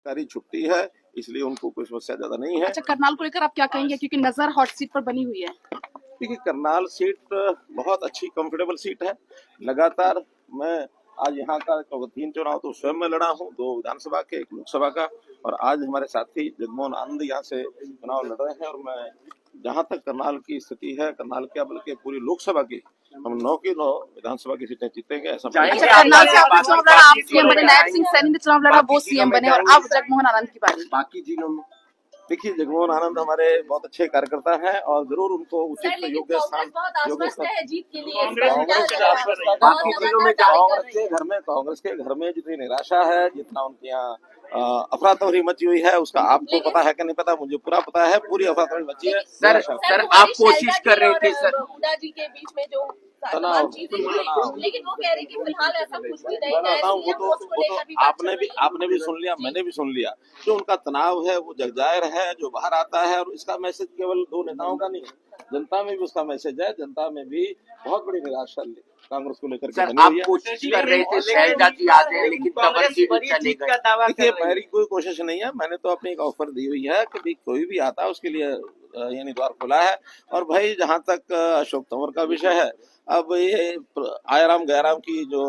सरकारी छुट्टी है, इसलिए उनको कोई समस्या ज्यादा नहीं है। अच्छा, करनाल को लेकर आप क्या कहेंगे, क्योंकि नजर हॉट सीट पर बनी हुई है? देखिए, करनाल सीट बहुत अच्छी कंफर्टेबल सीट है। लगातार मैं आज यहाँ का 3 चुनाव तो स्वयं में लड़ा हूँ, 2 विधानसभा के, 1 लोकसभा का, और आज हमारे साथी जगमोहन आनंद यहाँ से चुनाव लड़ रहे हैं। और मैं जहाँ तक करनाल की स्थिति है, करनाल क्या बल्कि पूरी लोकसभा की, हम 9 की 9 विधानसभा की सीटें जीतेंगे ऐसा। अच्छा, करनाल से आपने चुनाव लड़ा, आप सीएम बने, नायब सिंह सैनी ने चुनाव लड़ा, वो सीएम बने, और अब जगमोहन आनंद की बारी। बाकी जिलों में देखिए, जगमोहन आनंद हमारे बहुत अच्छे कार्यकर्ता हैं और जरूर उनको उचित योग्य स्थान, जीत के लिए कांग्रेस के घर में जितनी निराशा है, जितना उनके यहाँ अफरा तफरी मची हुई है, उसका आपको पता है कि नहीं पता, मुझे पूरा पता है। पूरी अफरा तफरी मची है। सर आप कोशिश कर रहे थे सर, हुड्डा जी के बीच में जो तनाव, लेकिन वो कह रहे कि फिलहाल ऐसा कुछ भी नहीं है। वो तो आपने भी सुन लिया, मैंने भी सुन लिया। जो उनका तनाव है वो जगजाहिर है, जो बाहर आता है, और इसका मैसेज केवल 2 नेताओं का नहीं है, जनता में भी उसका मैसेज है। जनता में भी बहुत बड़ी निराशा कांग्रेस को लेकर सर आप कोशिश कर रहे थे शैलजा जी आ जाए, लेकिन तब चले गए। देखिए, मेरी कोई कोशिश नहीं है, मैंने तो अपनी एक ऑफर दी हुई है कि कोई भी आता है उसके लिए यानी द्वार खुला है। और भाई, जहां तक अशोक तंवर का विषय है, अब ये आयराम गैराम की जो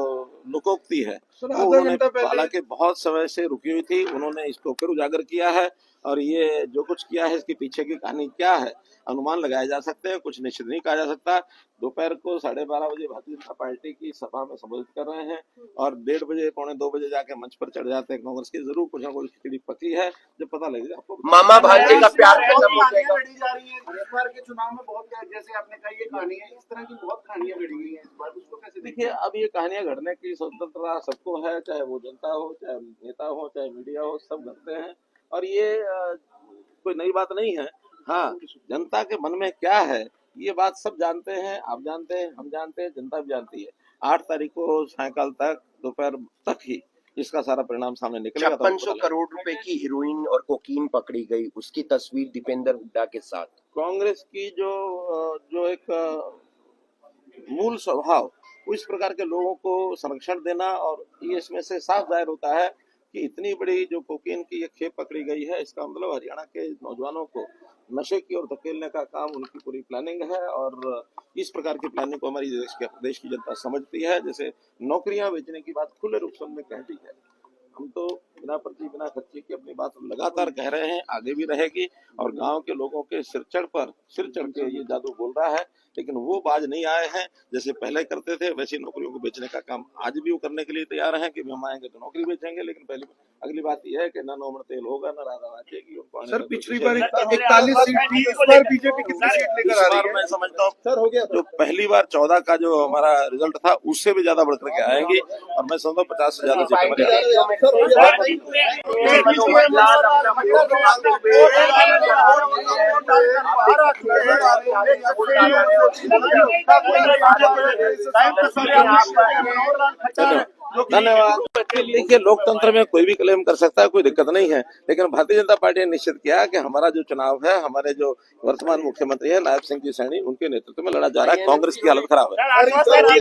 लोकोक्ति है, वो उन्होंने हालांकि बहुत समय से रुकी हुई थी, उन्होंने इसको फिर उजागर किया है। और ये जो कुछ किया है, इसके पीछे की कहानी क्या है, अनुमान लगाए जा सकते हैं, कुछ निश्चित नहीं कहा जा सकता। दोपहर को 12:30 बजे भारतीय जनता पार्टी की सभा में संबोधित कर रहे हैं, और 1:30 बजे, 1:45 बजे जाके मंच पर चढ़ जाते हैं कांग्रेस की। जरूर कुछ ना कुछ खिचड़ी पकी है, जब पता लगेगा आपको। मामा भांजे का प्यार खत्म हो जाएगा। लड़ी जा रही है इस बार के चुनाव में, बहुत जैसे आपने कहा ये कहानी है, इस तरह की बहुत कहानियां घड़ी गई हैं इस बार, उसको कैसे देखिए, अब ये कहानियां घड़ने की स्वतंत्रता सबको है, चाहे वो जनता हो, चाहे नेता हो, चाहे मीडिया हो, सब घड़ते हैं। और ये कोई नई बात नहीं है। हाँ, जनता के मन में क्या है ये बात सब जानते हैं, आप जानते हैं, हम जानते हैं, जनता भी जानती है। 8 तारीख को सायंकाल तक, दोपहर तक ही इसका सारा परिणाम सामने निकलेगा। 5600 करोड़ रुपए की हीरोइन और कोकीन पकड़ी गई, उसकी तस्वीर दीपेंद्र हुड्डा के साथ। कांग्रेस की जो एक मूल स्वभाव, इस प्रकार के लोगों को संरक्षण देना, और ये इसमें से साफ जाहिर होता है कि इतनी बड़ी जो कोकीन की ये खेप पकड़ी गई है, इसका मतलब हरियाणा के नौजवानों को नशे की ओर धकेलने का काम उनकी पूरी प्लानिंग है। और इस प्रकार की प्लानिंग को हमारी देश की जनता समझती है। जैसे नौकरियां बेचने की बात खुले रूप से हमने कह दी है, हम तो बिना पर्ची बिना खर्चे की अपनी बात लगातार कह रहे हैं, आगे भी रहेगी। और गांव के लोगों के सिर चढ़ के ये जादू बोल रहा है, लेकिन वो बाज नहीं आए हैं। जैसे पहले करते थे, वैसी नौकरियों को बेचने का काम आज भी वो करने के लिए तैयार हैं कि हम आएंगे तो नौकरी बेचेंगे। लेकिन अगली बात यह है कि न नौमन तेल होगा, न राधा नाचेगी। सर, पिछली बार 41 सीट थी, इस बार बीजेपी कितनी सीट लेकर आ रही है? मैं समझता हूँ जो पहली बार 14 का जो हमारा रिजल्ट था, उससे भी ज्यादा बढ़ करके आएंगी। और मैं समझता हूँ 50 से ज्यादा सीटें धन्यवाद। देखिए, लोकतंत्र में कोई भी क्लेम कर सकता है, कोई दिक्कत नहीं है। लेकिन भारतीय जनता पार्टी ने निश्चित किया कि हमारा जो चुनाव है, हमारे जो वर्तमान मुख्यमंत्री है नायब सिंह जी सैनी, उनके नेतृत्व में लड़ा जा रहा है। कांग्रेस की हालत खराब है।